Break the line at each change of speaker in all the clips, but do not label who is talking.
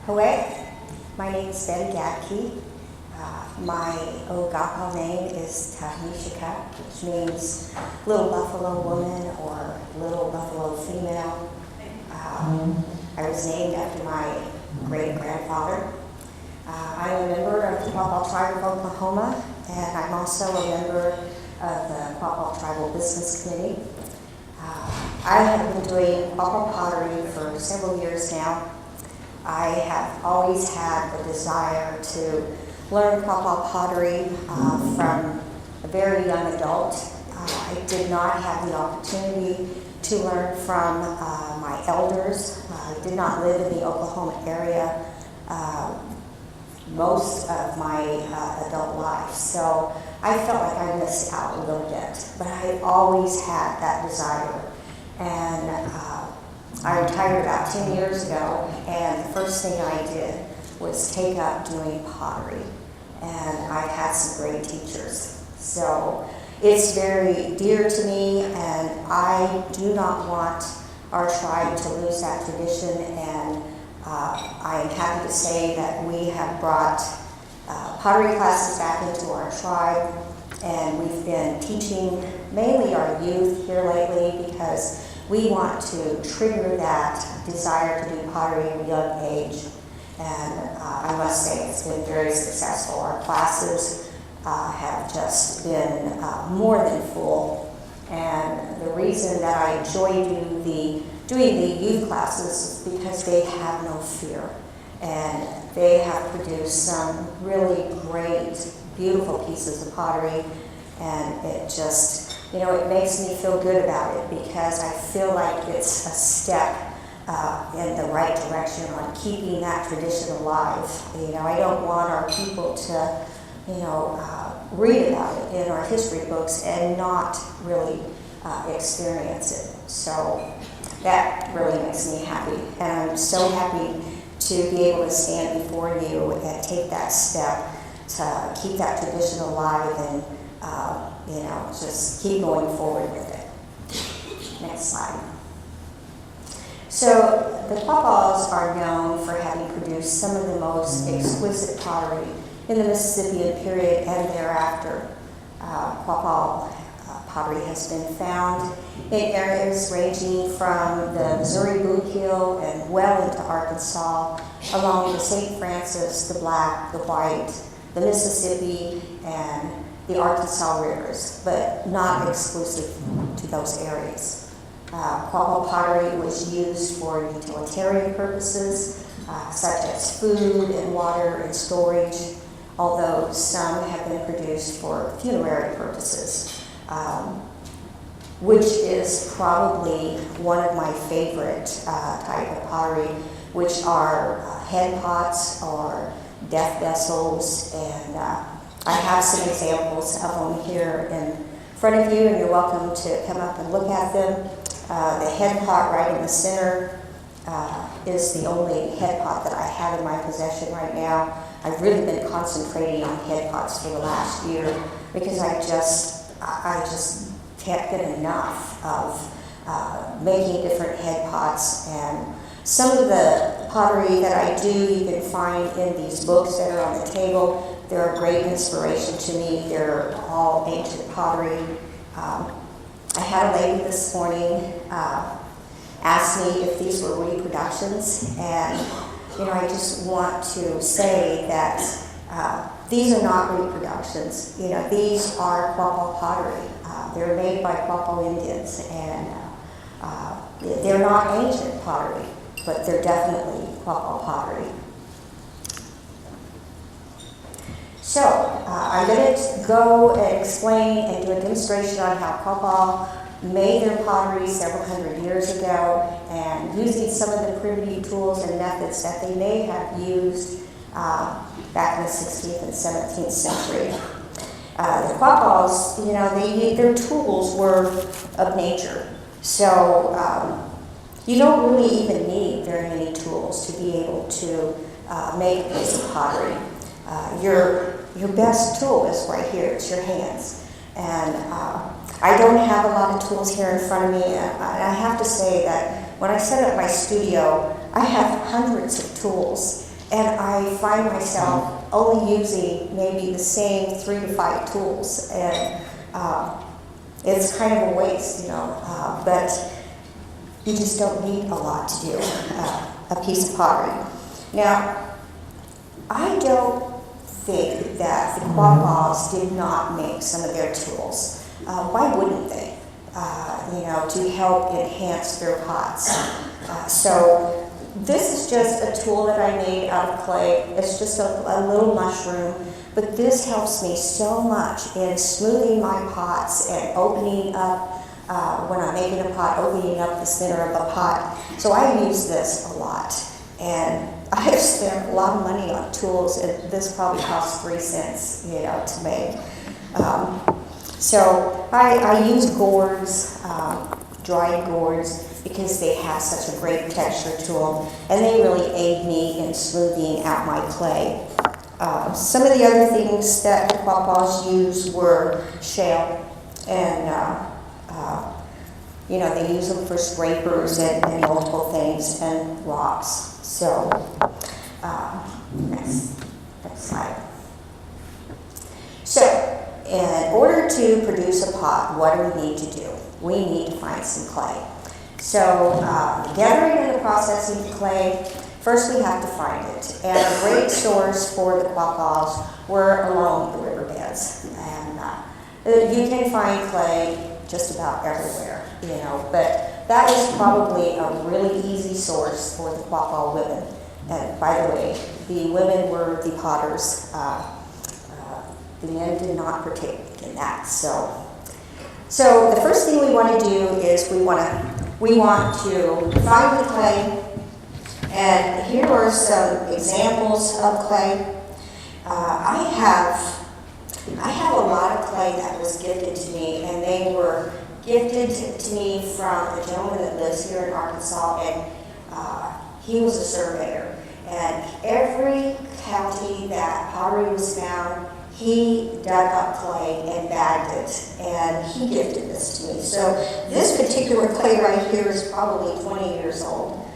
Hello, my name is Betty Gadke. My Ogapo name is Tahishika, which means little buffalo woman or little buffalo female. I was named after my great-grandfather. I'm a member of the Quapaw tribe of Oklahoma, and I'm also a member of the Quapaw Tribal Business Committee. I have been doing Quapaw pottery for several years now. I have always had the desire to learn Quapaw pottery from a very young adult. I did not have the opportunity to learn from my elders. I did not live in the Oklahoma area most of my adult life, so I felt like I missed out a little bit, but I always had that desire. And I retired about 10 years ago, and the first thing I did was take up doing pottery. And I've had some great teachers. So it's very dear to me, and I do not want our tribe to lose that tradition. And I am happy to say that we have brought pottery classes back into our tribe, and we've been teaching mainly our youth here lately because we want to trigger that desire to do pottery at a young age. And I must say it's been very successful. Our classes have just been more than full. And the reason that I enjoy doing the youth classes is because they have no fear. And they have produced some really great, beautiful pieces of pottery. And it just, it makes me feel good about it because I feel like it's a step in the right direction on keeping that tradition alive. I don't want our people to, read about it in our history books and not really experience it. So that really makes me happy. And I'm so happy to be able to stand before you and take that step to keep that tradition alive and just keep going forward with it. Next slide. So the Quapaws are known for having produced some of the most exquisite pottery in the Mississippian period and thereafter. Quapaw pottery has been found in areas ranging from the Missouri Boot Heel and well into Arkansas, along the St. Francis, the Black, the White, the Mississippi, and the Arkansas rivers, but not exclusive to those areas. Quapaw pottery was used for utilitarian purposes, such as food and water and storage, although some have been produced for funerary purposes, which is probably one of my favorite type of pottery, which are head pots or death vessels, and I have some examples of them here in front of you, and you're welcome to come up and look at them. The head pot right in the center is the only head pot that I have in my possession right now. I've really been concentrating on head pots for the last year because I just can't get enough of making different head pots. And some of the pottery that I do you can find in these books that are on the table. They're a great inspiration to me. They're all ancient pottery. I had a lady this morning ask me if these were reproductions, and I just want to say that these are not reproductions. These are Quapaw pottery. They're made by Quapaw Indians, and they're not ancient pottery, but they're definitely Quapaw pottery. So I'm going to go and explain and do a demonstration on how Quapaw made their pottery several hundred years ago, and using some of the primitive tools and methods that they may have used back in the 16th and 17th century. The Quapaws, their tools were of nature, so you don't really even need very many tools to be able to make a piece of pottery. Your best tool is right here. It's your hands. And I don't have a lot of tools here in front of me. And I have to say that when I set up my studio, I have hundreds of tools. and I find myself only using maybe the same 3 to 5 tools, and it's kind of a waste, but you just don't need a lot to do a piece of pottery. Now, I don't think that the Quapaws did not make some of their tools. Why wouldn't they? To help enhance their pots. So this is just a tool that I made out of clay. It's just a little mushroom, but this helps me so much in smoothing my pots and opening up, when I'm making a pot, opening up the center of a pot. So I use this a lot. And I have spent a lot of money on tools, and this probably costs 3 cents, to make. So I use gourds, dried gourds, because they have such a great texture to them, and they really aid me in smoothing out my clay. Some of the other things that the Quapaws used were shale, and they use them for scrapers and multiple things, and rocks. So, next slide. So, in order to produce a pot, what do we need to do? We need to find some clay. So, the gathering and the processing of clay, first we have to find it. And a great source for the Quapaws were along the riverbeds. And you can find clay just about everywhere, but that was probably a really easy source for the Quapaw women. And by the way, the women were the potters. The men did not partake in that. So the first thing we want to do is we want to find the clay. And here are some examples of clay. I have a lot of clay that was gifted to me, and they were gifted to me from a gentleman that lives here in Arkansas, and he was a surveyor. And every county that pottery was found, he dug up clay and bagged it, and he gifted this to me. So this particular clay right here is probably 20 years old.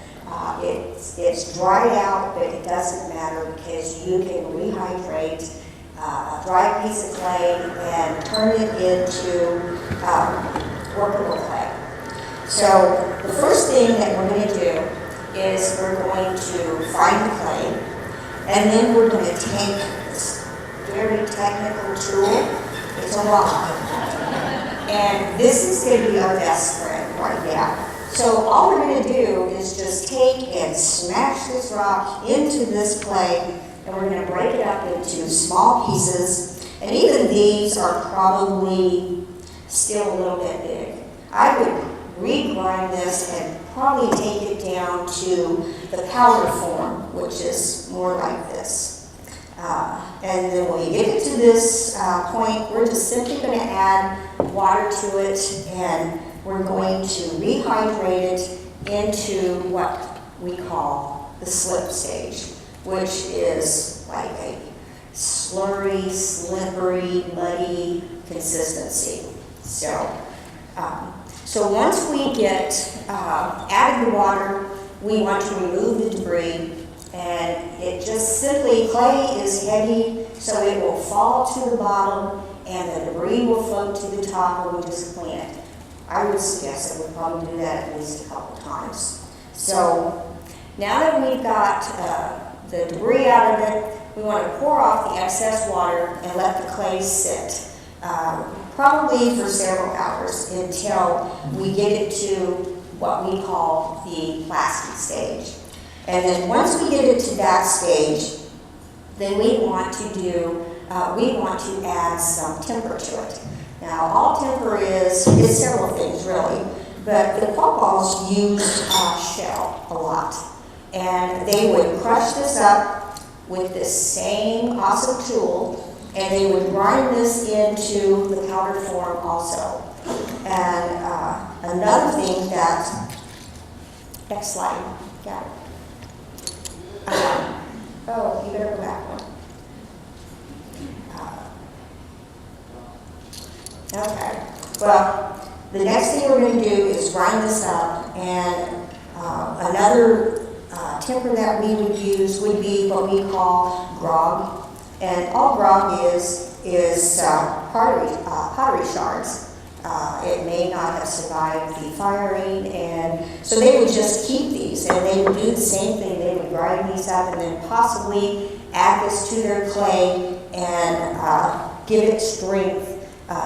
It's dried out, but it doesn't matter because you can rehydrate a dry piece of clay and turn it into workable clay. So the first thing that we're going to do is we're going to find the clay, and then we're going to take this very technical tool. It's a rock. And this is going to be our best friend right now. So all we're going to do is just take and smash this rock into this clay, and we're going to break it up into small pieces. And even these are probably still a little bit big. I would regrind this and probably take it down to the powder form, which is more like this. And then when we get it to this point, we're just simply going to add water to it, and we're going to rehydrate it into what we call the slip stage, which is like a slurry, slippery, muddy consistency. So once we get added the water, we want to remove the debris, and it just simply, clay is heavy, so it will fall to the bottom, and the debris will float to the top when we just clean it. I would suggest that we'll probably do that at least a couple times. So now that we've got the debris out of it, we want to pour off the excess water and let the clay sit, probably for several hours until we get it to what we call the plastic stage. And then once we get it to that stage, then we want to add some timber to it. Now, all timber is several things really, but the Quapaws used shell a lot. And they would crush this up with this same awesome tool, and they would grind this into the powder form also. And another thing that, next slide, got it. Oh, you better go back one. Okay, well, the next thing we're going to do is grind this up, and another temper that we would use would be what we call grog. And all grog is pottery shards. It may not have survived the firing, and so they would just keep these, and they would do the same thing. They would grind these up and then possibly add this to their clay and give it strength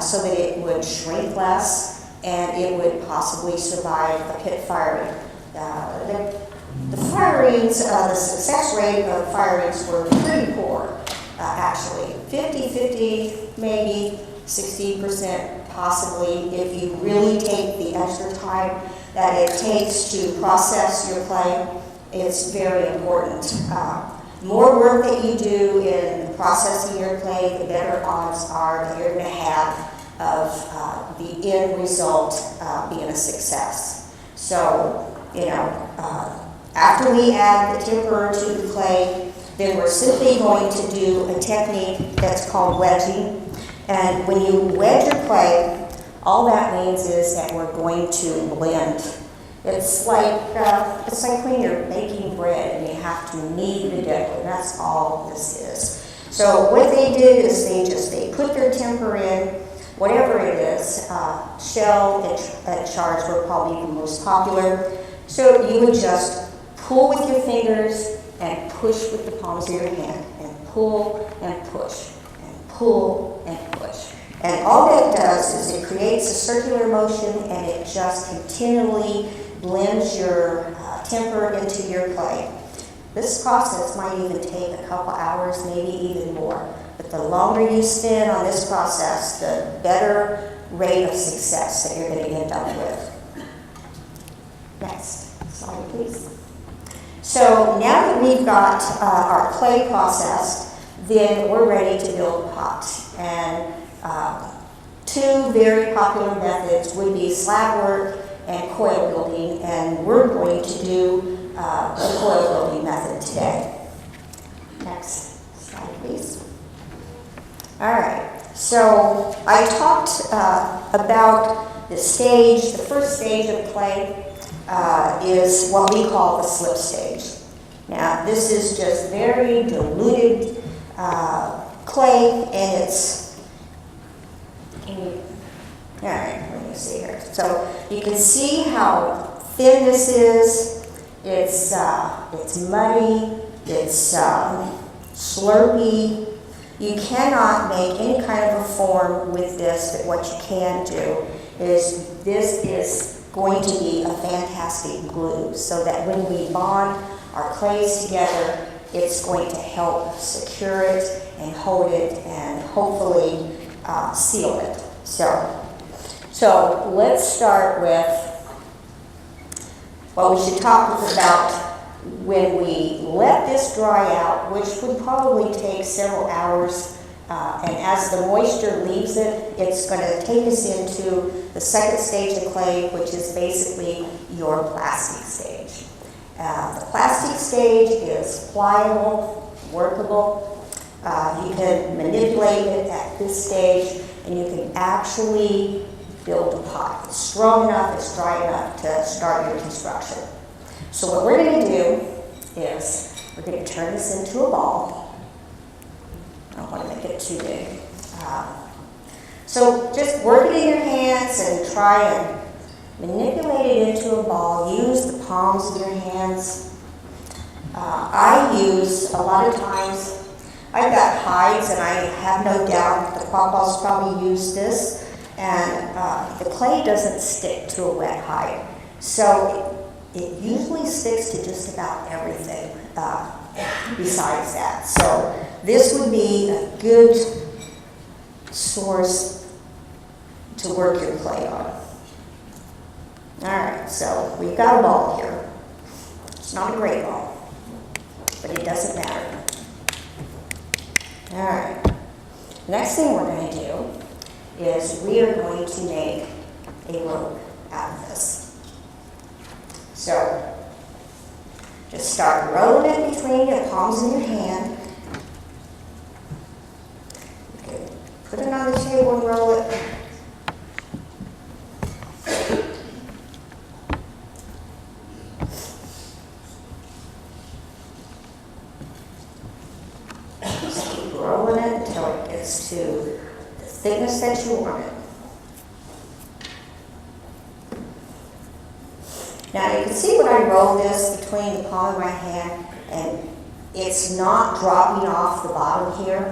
so that it would shrink less and it would possibly survive a pit firing. The firings, the success rate of firings were pretty poor, actually. 50-50, maybe 60% possibly, if you really take the extra time that it takes to process your clay. It's very important. More work that you do in processing your clay, the better odds are that you're going to have of the end result being a success. So, after we add the temper to the clay, then we're simply going to do a technique that's called wedging. And when you wedge your clay, all that means is that we're going to blend. It's like when you're baking bread and you have to knead the dough, and that's all this is. So what they did is they put their temper in, whatever it is, shell and shards were probably the most popular. So you would just pull with your fingers and push with the palms of your hand, and pull and push, and pull and push. And all that does is it creates a circular motion, and it just continually blends your temper into your clay. This process might even take a couple hours, maybe even more. But the longer you spend on this process, the better rate of success that you're going to end up with. Next slide, please. So now that we've got our clay processed, then we're ready to build a pot. And two very popular methods would be slab work and coil building, and we're going to do the coil building method today. Next slide, please. All right, so I talked about the stage. The first stage of clay is what we call the slip stage. Now, this is just very diluted clay, and it's, all right, let me see here. So you can see how thin this is. It's muddy, it's slurpy. You cannot make any kind of a form with this, but what you can do is this is going to be a fantastic glue, so that when we bond our clays together, it's going to help secure it and hold it and hopefully seal it. So let's start with, well, we should talk about when we let this dry out, which would probably take several hours, and as the moisture leaves it, it's going to take us into the second stage of clay, which is basically your plastic stage. The plastic stage is pliable, workable. You can manipulate it at this stage, and you can actually build a pot. It's strong enough, it's dry enough to start your construction. So what we're going to do is we're going to turn this into a ball. I don't want to make it too big. So just work it in your hands and try and manipulate it into a ball. Use the palms of your hands. I use, a lot of times, I've got hides, and I have no doubt the Quapaws probably use this, and the clay doesn't stick to a wet hide. So it usually sticks to just about everything besides that. So this would be a good source to work your clay on. All right, so we've got a ball here. It's not a great ball, but it doesn't matter. All right, next thing we're going to do is we are going to make a rope out of this. So just start rolling it between the palms of your hand. You can put it on the table and roll it. rolling it until it gets to the thickness that you want it. Now you can see when I roll this between the palm of my hand and it's not dropping off the bottom here.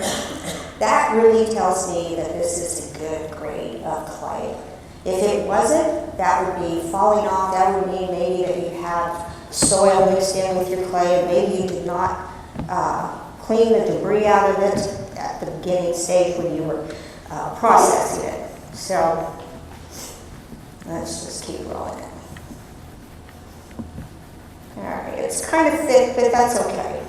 That really tells me that this is a good grade of clay. If it wasn't, that would be falling off. That would mean maybe that you have soil mixed in with your clay and maybe you did not clean the debris out of it at the beginning stage when you were processing it. So let's just keep rolling it. All right, it's kind of thick, but that's okay.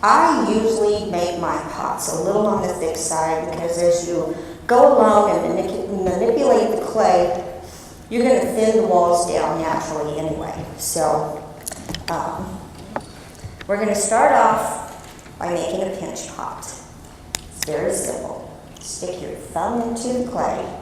I usually make my pots a little on the thick side because as you go along and manipulate the clay, you're going to thin the walls down naturally anyway. So we're going to start off by making a pinch pot. It's very simple. Stick your thumb into the clay.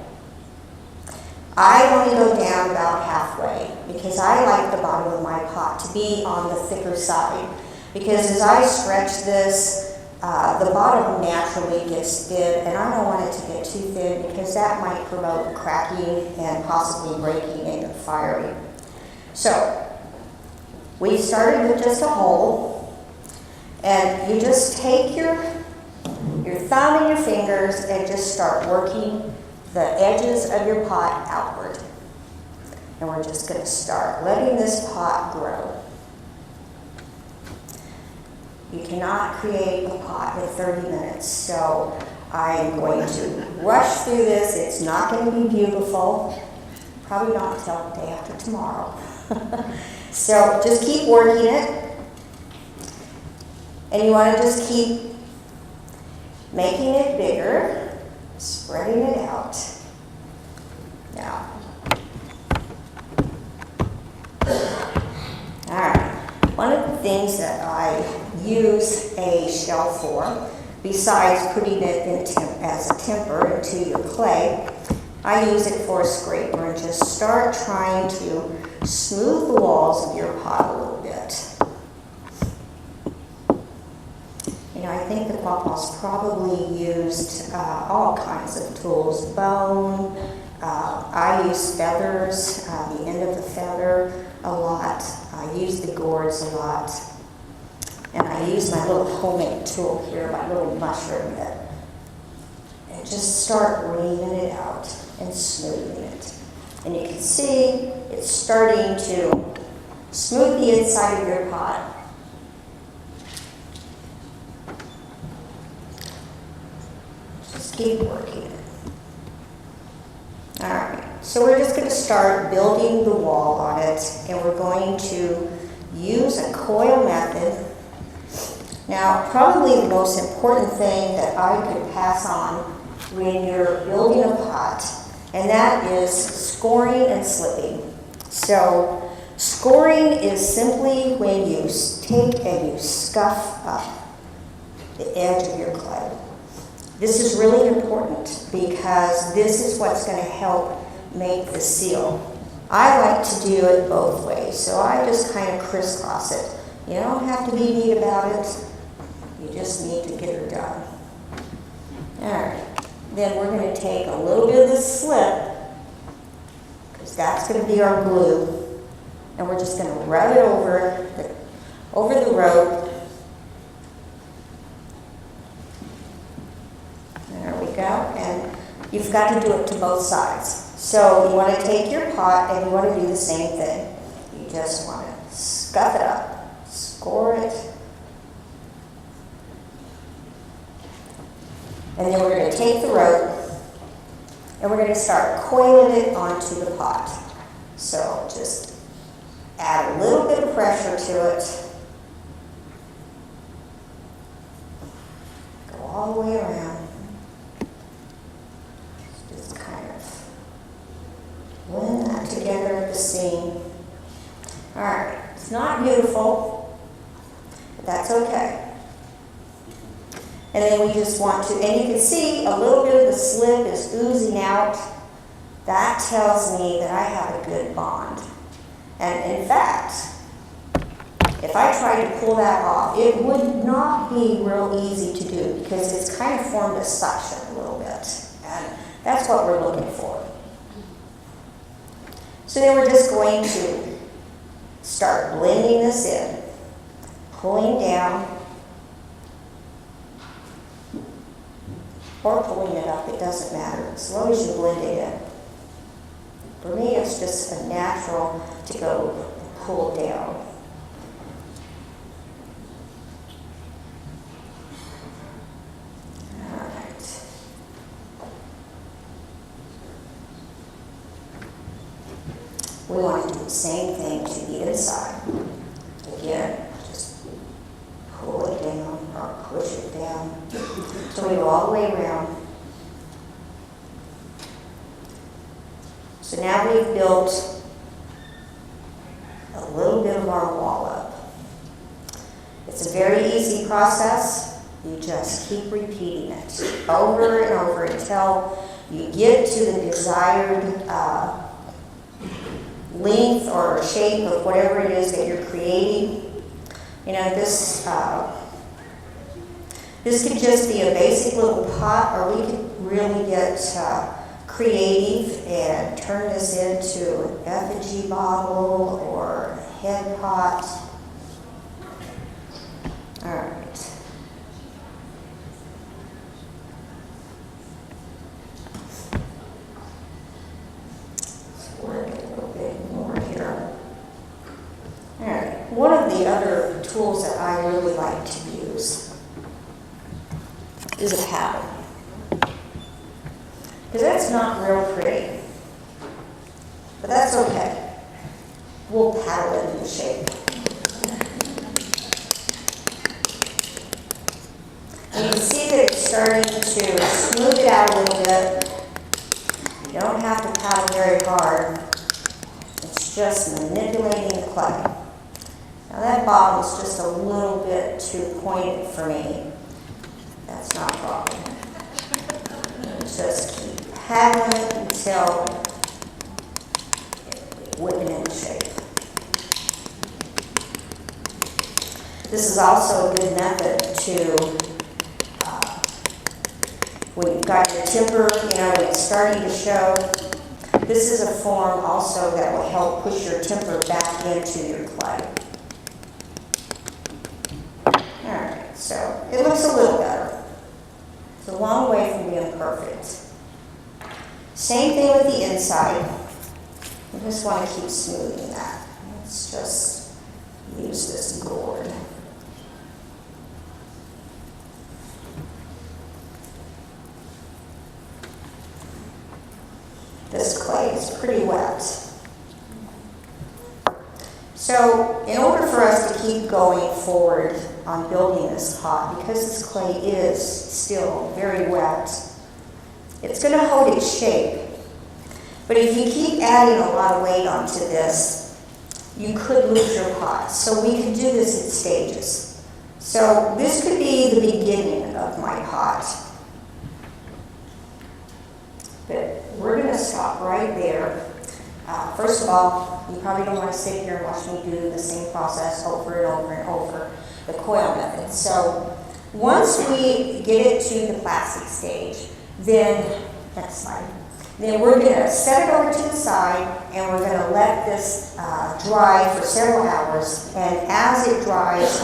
I only go down about halfway because I like the bottom of my pot to be on the thicker side. Because as I stretch this, the bottom naturally gets thin, and I don't want it to get too thin because that might promote cracking and possibly breaking and firing. So, we started with just a hole, and you just take your thumb and your fingers and just start working the edges of your pot outward. And we're just going to start letting this pot grow. You cannot create a pot in 30 minutes, so I'm going to rush through this. It's not going to be beautiful, probably not until the day after tomorrow. So just keep working it, and you want to just keep making it bigger, spreading it out. Now, all right. One of the things that I use a shell for, besides putting it as a temper into your clay, I use it for a scraper and just start trying to smooth the walls of your pot a little bit. You know, I think the Quapaw's probably used all kinds of tools, bone, I use feathers, the end of the feather a lot. I use the gourds a lot. And I use my little homemade tool here, my little mushroom bit. And just start wringing it out and smoothing it. And you can see it's starting to smooth the inside of your pot. Just keep working it. All right, so we're just going to start building the wall on it, and we're going to use a coil method. Now, probably the most important thing that I could pass on when you're building a pot, and that is scoring and slipping. So, scoring is simply when you take and you scuff up the edge of your clay. This is really important because this is what's going to help make the seal. I like to do it both ways, so I just kind of crisscross it. You don't have to be neat about it. You just need to get her done. All right. Then we're going to take a little bit of the slip, because that's going to be our glue, and we're just going to rub it over the rope. There we go. And you've got to do it to both sides. So you want to take your pot and you want to do the same thing. You just want to scuff it up, score it. And then we're going to take the rope and we're going to start coiling it onto the pot. So just add a little bit of pressure to it. Go all the way around. Just kind of blend that together at the seam. All right, it's not beautiful, but that's okay. And then we just want to, and you can see a little bit of the slip is oozing out. That tells me that I have a good bond. And in fact, If I tried to pull that off, it would not be real easy to do because it's kind of formed a suction a little bit. And that's what we're looking for. So then we're just going to start blending this in, pulling down, or pulling it up, it doesn't matter, as long as you blend it in. For me, it's just a natural to go pull down. All right. We want to do the same thing to the inside. Again, just pull it down or push it down. So we go all the way around. So now we've built a little bit of our wall up. It's a very easy process. You just keep repeating it over and over until you get to the desired length or shape of whatever it is that you're creating. You know, this could just be a basic little pot, or we could really get creative and turn this into an effigy bottle or a head pot. All right. So we're going to go a bit more here. All right. One of the other tools that I really like to use is a paddle. Because that's not real pretty. But that's okay. We'll paddle it into shape. And you can see that it's starting to smooth it out a little bit. You don't have to paddle very hard. It's just manipulating the clay. Now that bottle is just a little bit too pointed for me. That's not a problem. Just keep paddling it until it's whipping into shape. This is also a good method to, when you've got your timber, you know, when it's starting to show, this is a form also that will help push your timber back into your clay. Alright, so it looks a little better. It's a long way from being perfect. Same thing with the inside. You just want to keep smoothing that. Let's just use this gourd. This clay is pretty wet. So in order for us to keep going forward on building this pot, because this clay is still very wet, it's going to hold its shape. But if you keep adding a lot of weight onto this, you could lose your pot. So we could do this in stages. So this could be the beginning of my pot. But we're going to stop right there. First of all, you probably don't want to sit here and watch me do the same process over and over and over, the coil method. So once we get it to the plastic stage, then, next slide, then we're going to set it over to the side and we're going to let this dry for several hours. And as it dries,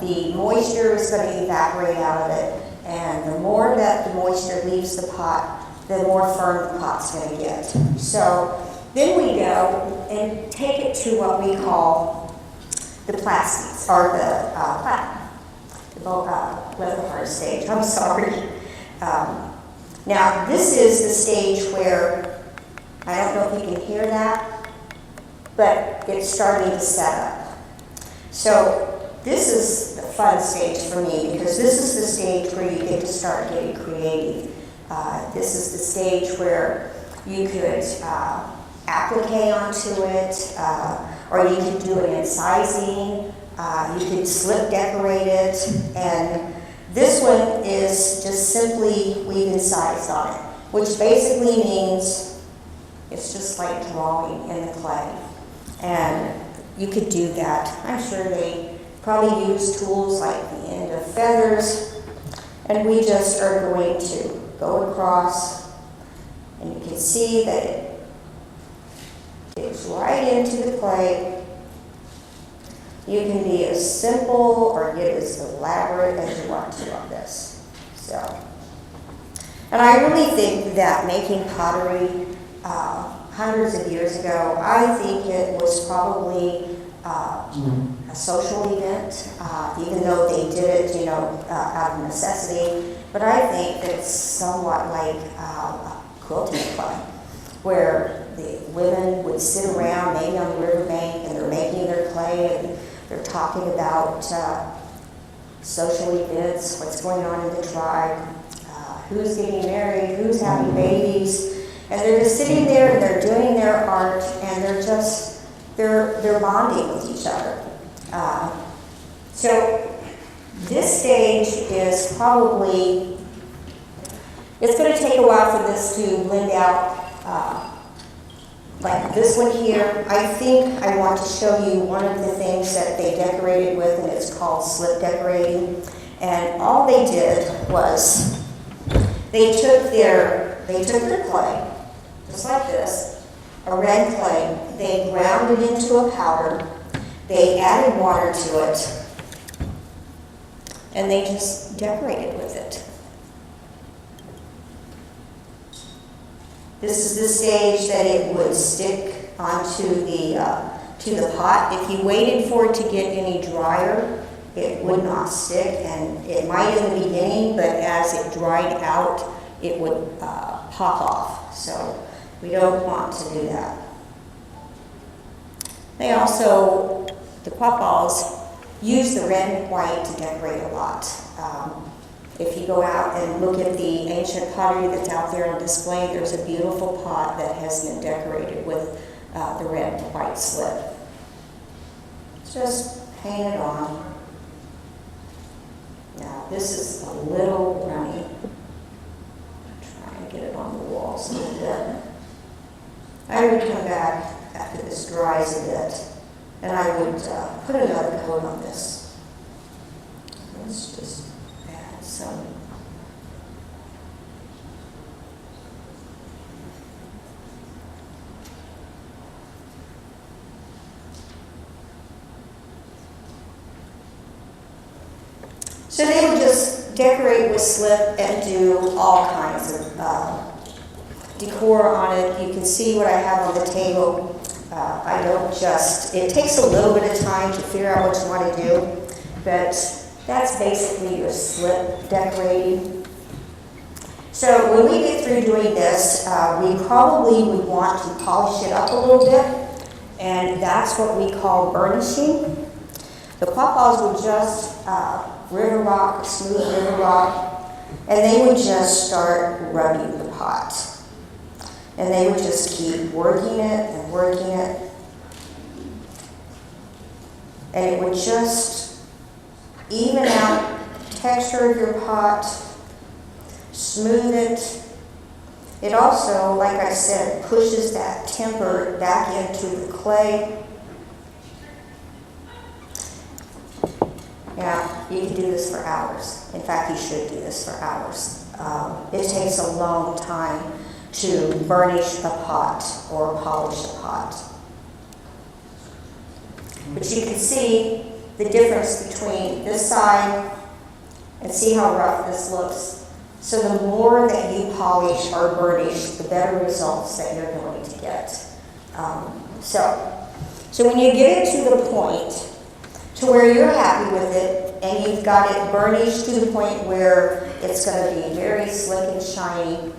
the moisture is going to evaporate out of it. And the more that the moisture leaves the pot, the more firm the pot's going to get. So then we go and take it to what we call the plastics, or the platinum, the leather hard stage. I'm sorry. Now this is the stage where, I don't know if you can hear that, but it's starting to set up. So this is the fun stage for me, because this is the stage where you get to start getting creative. This is the stage where you could applique onto it, or you could do an incising, you could slip decorate it, and this one is just simply we've incised on it, which basically means it's just like drawing in the clay. And you could do that. I'm sure they probably use tools like the end of feathers, and we just are going to go across, and you can see that it digs right into the clay. You can be as simple or get as elaborate as you want to on this. So, and I really think that making pottery hundreds of years ago, I think it was probably a social event, even though they did it, you know, out of necessity. But I think that it's somewhat like a quilting club, where the women would sit around, maybe on the riverbank, and they're making their clay, and they're talking about social events, what's going on in the tribe, who's getting married, who's having babies. And they're just sitting there and they're doing their art, and they're just, they're bonding with each other. So this stage is probably, it's going to take a while for this to blend out. Like this one here, I think I want to show you one of the things that they decorated with, and it's called slip decorating. And all they did was they took their clay, just like this, a red clay. They ground it into a powder. They added water to it, and they just decorated with it. This is the stage that it would stick onto the pot. If you waited for it to get any drier, it would not stick, and it might in the beginning, but as it dried out, it would pop off. So we don't want to do that. They also, the Quapaws, use the red and white to decorate a lot. If you go out and look at the ancient pottery that's out there on display, there's a beautiful pot that has been decorated with the red and white slip. Just paint it on. Now this is a little runny. Try and get it on the walls a little bit. I would come back after this dries a bit, and I would put another coat on this. Let's just add some. So they would just decorate with slip and do all kinds of decor on it. You can see what I have on the table. I don't just, it takes a little bit of time to figure out what you want to do, but that's basically your slip decorating. So when we get through doing this, we probably would want to polish it up a little bit, and that's what we call burnishing. The Quapaws would just river rock, smooth river rock, and they would just start rubbing the pot. And they would just keep working it and working it. And it would just even out the texture of your pot, smooth it. It also, like I said, pushes that temper back into the clay. Now, you can do this for hours. In fact, you should do this for hours. It takes a long time to burnish a pot or polish a pot. But you can see the difference between this side and see how rough this looks. So the more that you polish or burnish, the better results that you're going to get. So when you get it to the point to where you're happy with it and you've got it burnished to the point where it's going to be very slick and shiny,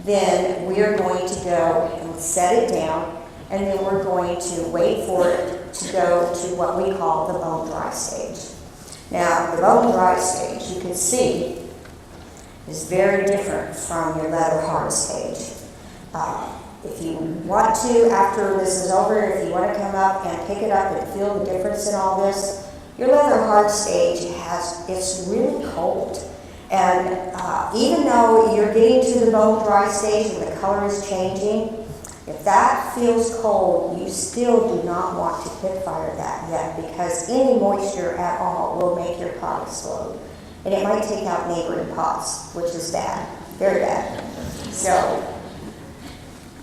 then we're going to go and set it down, and then we're going to wait for it to go to what we call the bone dry stage. Now, the bone dry stage, you can see, is very different from your leather hard stage. If you want to, after this is over, if you want to come up and pick it up and feel the difference in all this, your leather hard stage it's really cold. And even though you're getting to the bone dry stage and the color is changing, If that feels cold, you still do not want to pit fire that yet, because any moisture at all will make your pot explode. And it might take out neighboring pots, which is bad, very bad. So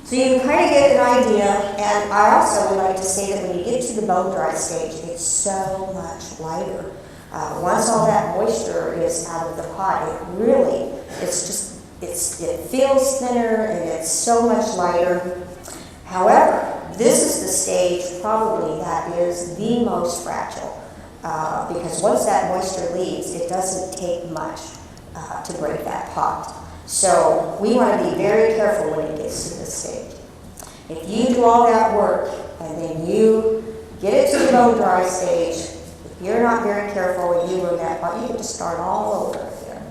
you can kind of get an idea, and I also would like to say that when you get to the bone dry stage, it's so much lighter. Once all that moisture is out of the pot, it feels thinner and it's so much lighter. However, this is the stage probably that is the most fragile, because once that moisture leaves, it doesn't take much to break that pot. So we want to be very careful when it gets to this stage. If you do all that work and then you get it to the bone dry stage, if you're not very careful and you ruin that pot, you have to start all over again.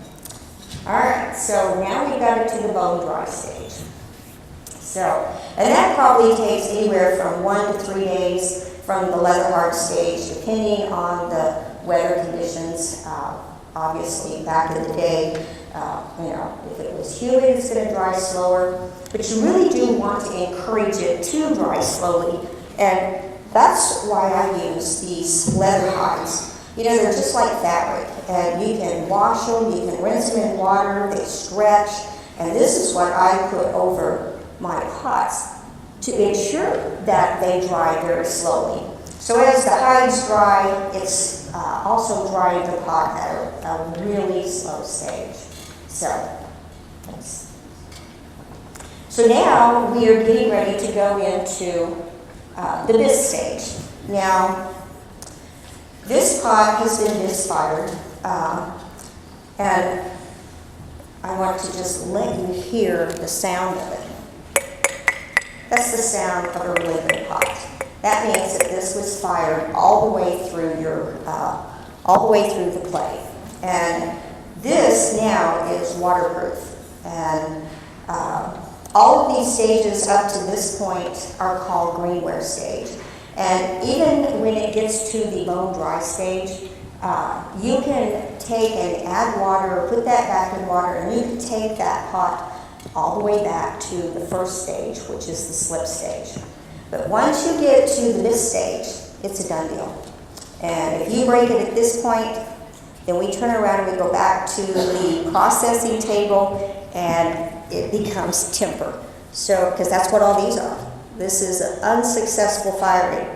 All right, so now we've got it to the bone dry stage. And that probably takes anywhere from 1 to 3 days from the leather hard stage, depending on the weather conditions. Obviously, back in the day, if it was humid, it's going to dry slower. But you really do want to encourage it to dry slowly. And that's why I use these leather hides. They're just like fabric. And you can wash them, you can rinse them in water, they stretch. And this is what I put over my pots to ensure that they dry very slowly. So as the hides dry, it's also drying the pot at a really slow stage. So now we are getting ready to go into the bisque stage. Now, this pot has been bisque fired, and I want to just let you hear the sound of it. That's the sound of a really good pot. That means that this was fired all the way through the clay. And this now is waterproof. And all of these stages up to this point are called greenware stage. And even when it gets to the bone dry stage, you can take and add water or put that back in water, and you can take that pot all the way back to the first stage, which is the slip stage. But once you get to the bisque stage, it's a done deal. And if you break it at this point, then we turn around and we go back to the processing table, and it becomes temper. So, because that's what all these are. This is an unsuccessful firing,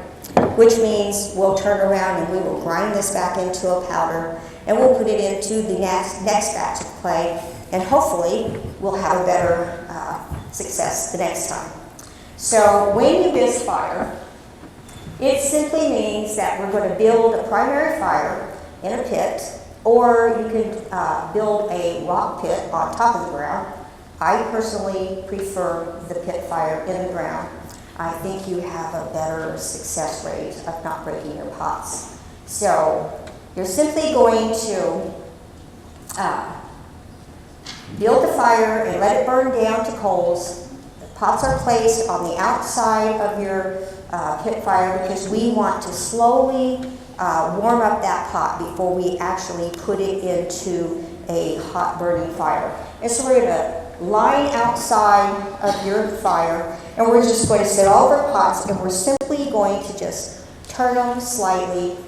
which means we'll turn around and we will grind this back into a powder, and we'll put it into the next batch of clay, and hopefully we'll have a better success the next time. So when you bisque fire, it simply means that we're going to build a primary fire in a pit, or you can build a rock pit on top of the ground. I personally prefer the pit fire in the ground. I think you have a better success rate of not breaking your pots. So you're simply going to build the fire and let it burn down to coals. The pots are placed on the outside of your pit fire because we want to slowly warm up that pot before we actually put it into a hot burning fire. And so we're going to line outside of your fire, and we're just going to set all of our pots, and we're simply going to just turn them slightly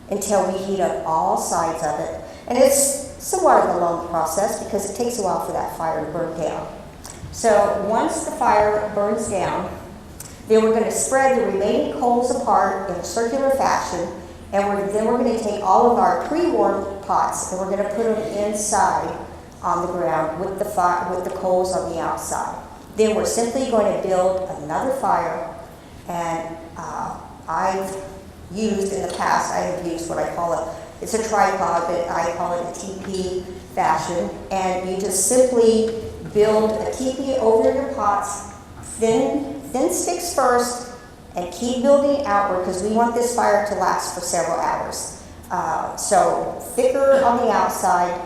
until we heat up all sides of it. And it's somewhat of a long process because it takes a while for that fire to burn down. So once the fire burns down, then we're going to spread the remaining coals apart in a circular fashion, and then we're going to take all of our pre-warmed pots and we're going to put them inside on the ground with the coals on the outside. Then we're simply going to build another fire, and I've used in the past, I have used what I call it's a tripod, but I call it a teepee fashion, and you just simply build a teepee over your pots, thin sticks first, and keep building outward because we want this fire to last for several hours. So thicker on the outside,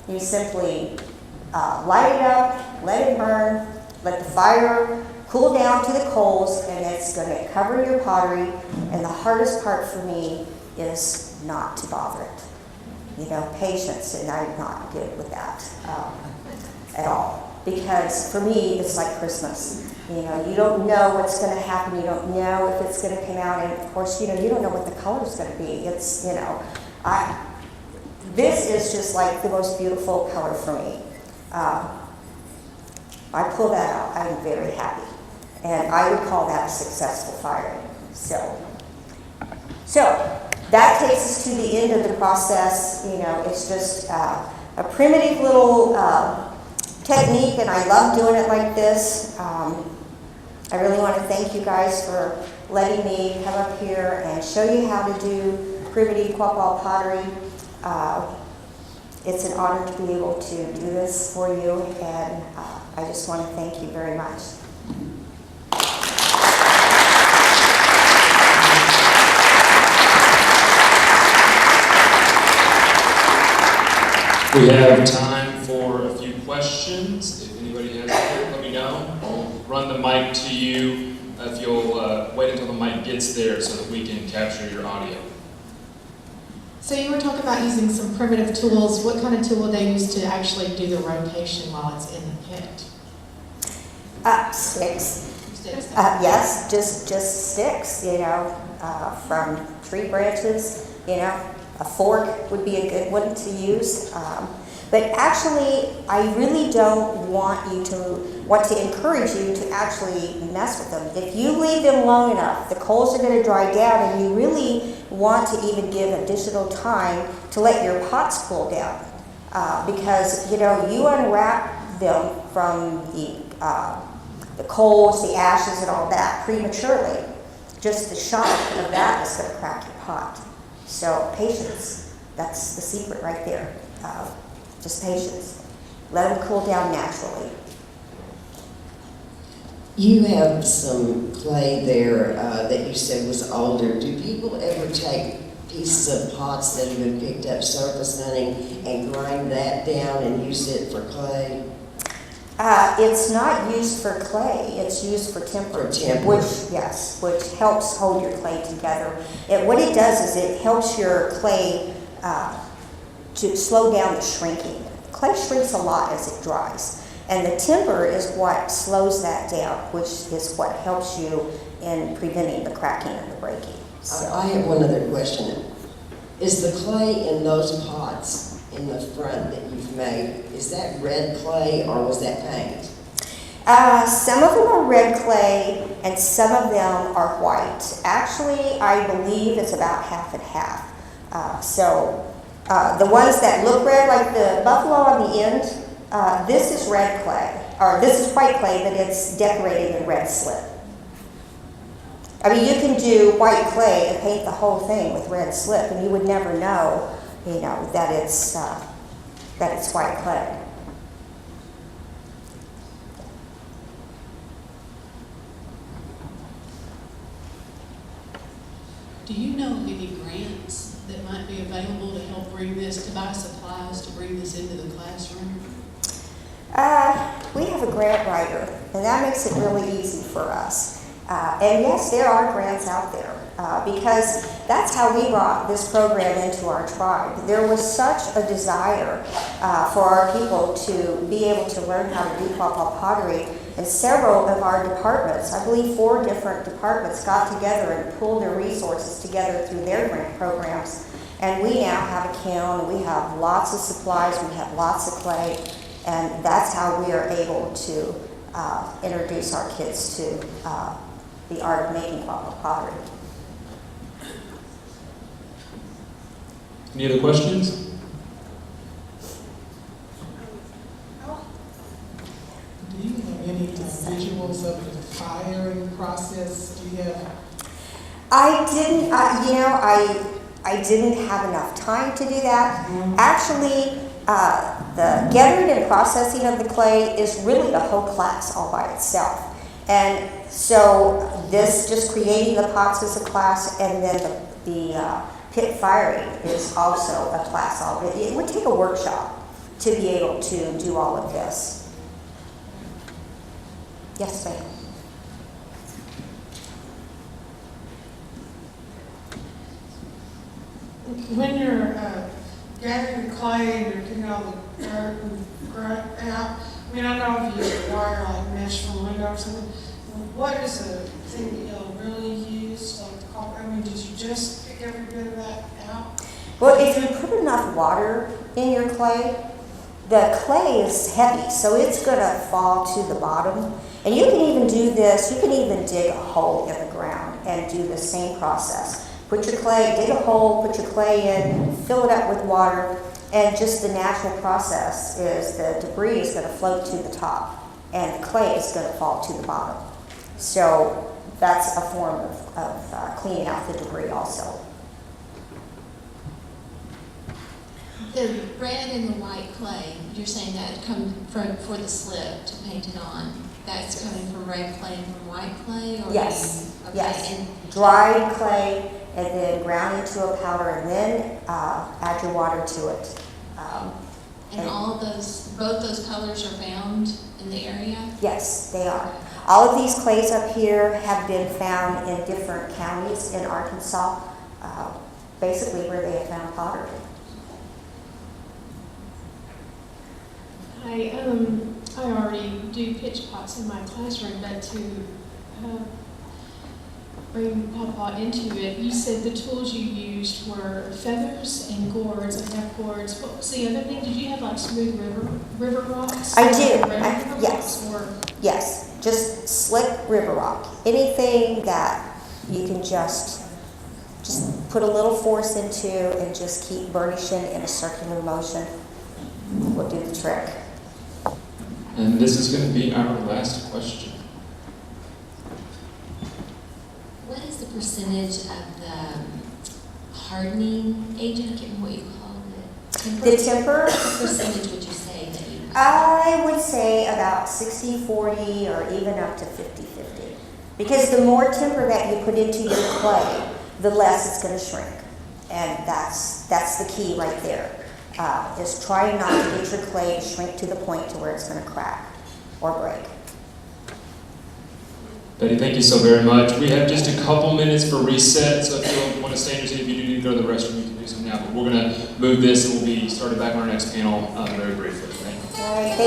you simply light it up, let it burn, let the fire cool down to the coals, and it's going to cover your pottery. And the hardest part for me is not to bother it. Patience, and I'm not good with that at all. because for me, it's like Christmas. You know, you don't know what's going to happen. You don't know if it's going to come out. And of course, you know, you don't know what the color's going to be. It's, you know, this is just like the most beautiful color for me. I pull that out, I'm very happy. And I would call that a successful firing. So that takes us to the end of the process. You know, it's just a primitive little technique, and I love doing it like this. I really want to thank you guys for letting me come up here and show you how to do primitive Quapaw pottery. It's an honor to be able to do this for you, and I just want to thank you very much.
We have time for a few questions. If anybody has any, let me know. I'll run the mic to you if you'll wait until the mic gets there so that we can capture your audio.
So you were talking about using some primitive tools. What kind of tool would they use to actually do the rotation while it's in the pit?
Sticks. Yes, just sticks, you know, from tree branches, you know. A fork would be a good one to use. But actually, I really don't want to encourage you to actually mess with them. If you leave them long enough, the coals are going to dry down, and you really want to even give additional time to let your pots cool down. Because, you know, you unwrap them from the coals, the ashes, and all that prematurely. Just the shock of that is going to crack your pot. So patience, that's the secret right there. Just patience. Let them cool down naturally.
You have some clay there that you said was older. Do people ever take pieces of pots that have been picked up surface hunting and grind that down and use it for clay?
It's not used for clay, it's used for timber. Which helps hold your clay together. What it does is it helps your clay to slow down the shrinking. Clay shrinks a lot as it dries, and the timber is what slows that down, which is what helps you in preventing the cracking and the breaking. So.
I have one other question. Is the clay in those pots in the front that you've made, is that red clay or was that paint?
Some of them are red clay and some of them are white. Actually, I believe it's about half and half. The ones that look red, like the buffalo on the end, this is red clay, or this is white clay, but it's decorated in red slip. I mean, you can do white clay and paint the whole thing with red slip, and you would never know, you know, that it's white clay.
Do you know of any grants that might be available to help bring this, to buy supplies to bring this into the classroom?
We have a grant writer, and that makes it really easy for us. And yes, there are grants out there, because that's how we brought this program into our tribe. There was such a desire for our people to be able to learn how to do Quapaw pottery, and several of our departments, I believe 4 different departments, got together and pooled their resources together through their grant programs. And we now have a kiln, and we have lots of supplies, we have lots of clay, and that's how we are able to introduce our kids to the art of making Quapaw pottery.
Any other questions?
Do you have any visuals of the firing process? Do you have?
I didn't, I didn't have enough time to do that. Actually, the gathering and processing of the clay is really a whole class all by itself. And so this, just creating the pots is a class, and then the pit firing is also a class already. It would take a workshop to be able to do all of this. Yes, ma'am.
When you're gathering the clay and you're getting all the dirt and grunt out,
I mean, I know if you use wire like mesh from a window or something, what is the thing that you'll really use, like the copper? I mean, did you just pick every bit of that out?
Well, if you put enough water in your clay, the clay is heavy, so it's gonna fall to the bottom. And you can even do this, you can even dig a hole in the ground and do the same process. Put your clay, dig a hole, put your clay in, fill it up with water, and just the natural process is the debris is gonna float to the top and the clay is gonna fall to the bottom. So that's a form of cleaning out the debris also.
The red and the white clay, you're saying that come for the slip to paint it on, that's coming from red clay and from white clay? Or
Yes,
okay.
yes.
And
Dried clay and then ground into a powder and then add your water to it.
and both those colors are found in the area?
Yes, they are. All of these clays up here have been found in different counties in Arkansas, basically where they have found pottery.
I already do pitch pots in my classroom, but to bring Quapaw into it, you said the tools you used were feathers and gourds and F gourds. What was the other thing? Did you have like smooth river rocks?
I do.
Red river
Yes.
rocks, or
Yes, just slick river rock. Anything that you can just put a little force into and just keep burnishing in a circular motion will do the trick.
And this is going to be our last question.
What is the percentage of the hardening agent? I can't remember what you called it.
The temper,
What percentage would you say that you?
I would say about 60-40 or even up to 50-50. Because the more temper that you put into your clay, the less it's going to shrink. And that's the key right there. Is try not to get your clay to shrink to the point to where it's going to crack or break.
Betty, thank you so very much. We have just a couple minutes for reset, so if you don't want to stay in your seat, if you do need to go to the restroom, you can do so now. But we're going to move this and we'll be starting back on our next panel very briefly. Thank you.
All right, thank